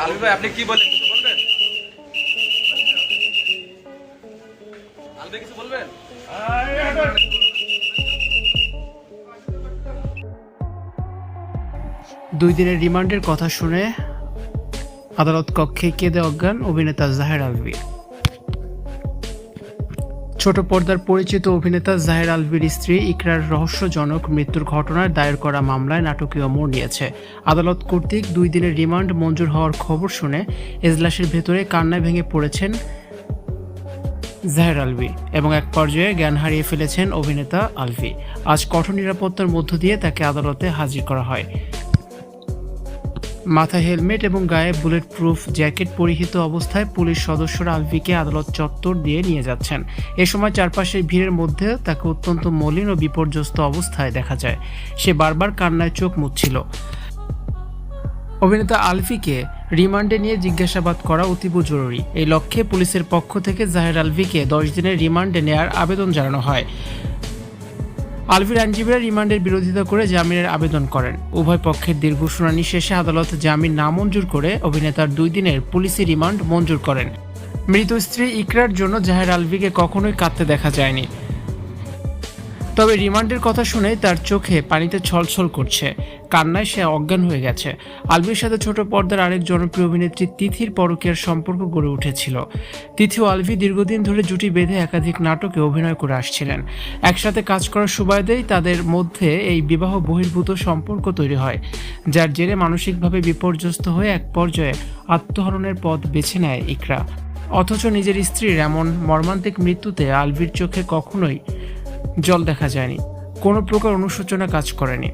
আলবি ভাই আপনি কি বলেন, কিছু বলবেন? আলবি কিছু বলবেন? 2 দিনের রিমান্ডের কথা শুনে আদালত কক্ষে কেঁদে অজ্ঞান অভিনেতা জাহের আলভী। ছোট পর্দার পরিচিত অভিনেতা জাহের আলভীর স্ত্রী ইকরার রহস্যজনক মৃত্যুর ঘটনায় দায়ের করা মামলায় নাটকীয় মোড় নিয়েছে। আদালত কর্তৃক 2 দিনের রিমান্ড মঞ্জুর হওয়ার খবর শুনে এজলাসের ভেতরে কান্নায় ভেঙে পড়েছেন জাহের আলভী এবং এক পর্যায়ে জ্ঞান হারিয়ে ফেলেছেন অভিনেতা আলভী। আজ কঠোর নিরাপত্তার মধ্য দিয়ে তাকে আদালতে হাজির করা হয়। মাথায় হেলমেট এবং গায়ে বুলেট প্রুফ জ্যাকেট পরিহিত অবস্থায় পুলিশ সদস্যরা আলভীকে আদালত চত্বর দিয়ে নিয়ে যাচ্ছেন। এ সময় চারপাশের ভিড়ের মধ্যে তাকে অত্যন্ত মলিন ও বিপর্যস্ত অবস্থায় দেখা যায়। সে বারবার কান্নায় চোখ মুছছিল। অভিনেতা আলভীকে রিমান্ডে নিয়ে জিজ্ঞাসাবাদ করা অতীব জরুরি। এই লক্ষ্যে পুলিশের পক্ষ থেকে জাহের আলভীকে 10 দিনের রিমান্ডে নেওয়ার আবেদন জানানো হয়। আলভীর আইনজীবীরা রিমান্ডের বিরোধিতা করে জামিনের আবেদন করেন। উভয় পক্ষের দীর্ঘ শুনানি শেষে আদালত জামিন নামঞ্জুর করে অভিনেতার 2 দিনের পুলিশি রিমান্ড মঞ্জুর করেন। মৃত স্ত্রী ইকরার জন্য জাহের আলভীকে কখনোই কাঁদতে দেখা যায়নি, তবে রিমান্ডের কথা শুনে তার চোখে পানিতে ছলছল করছে। কান্নায় সে অজ্ঞান হয়ে গেছে। আলভীর সাথে ছোট পর্দার আরেক জনপ্রিয় অভিনেত্রী তিথির পরকীয়ার সম্পর্ক গড়ে উঠেছিল। তিথি ও আলভী দীর্ঘদিন ধরে জুটি বেঁধে একাধিক নাটকে অভিনয় করে আসছিলেন। একসাথে কাজ করার সুবাদেই তাদের মধ্যে এই বিবাহ বহির্ভূত সম্পর্ক তৈরি হয়, যার জেরে মানসিকভাবে বিপর্যস্ত হয়ে এক পর্যায়ে আত্মহরণের পথ বেছে নেয় ইকরা। অথচ নিজের স্ত্রীর এমন মর্মান্তিক মৃত্যুতে আলভীর চোখে কখনোই জল দেখা যায়নি, কোনো প্রকার অনুশোচনা কাজ করেনি।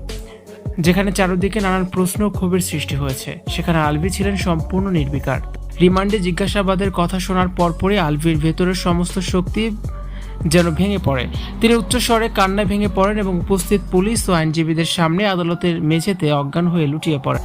যেখানে চারদিকে নানান প্রশ্ন ও ক্ষোভের সৃষ্টি হয়েছে, সেখানে আলভী ছিলেন সম্পূর্ণ নির্বিকার। রিমান্ডে জিজ্ঞাসাবাদের কথা শোনার পরপরই আলভীর ভেতরের সমস্ত শক্তি যেন ভেঙে পড়ে। তিনি উচ্চস্বরে কান্নায় ভেঙে পড়েন এবং উপস্থিত পুলিশ ও আইনজীবীদের সামনে আদালতের মেঝেতে অজ্ঞান হয়ে লুটিয়ে পড়েন।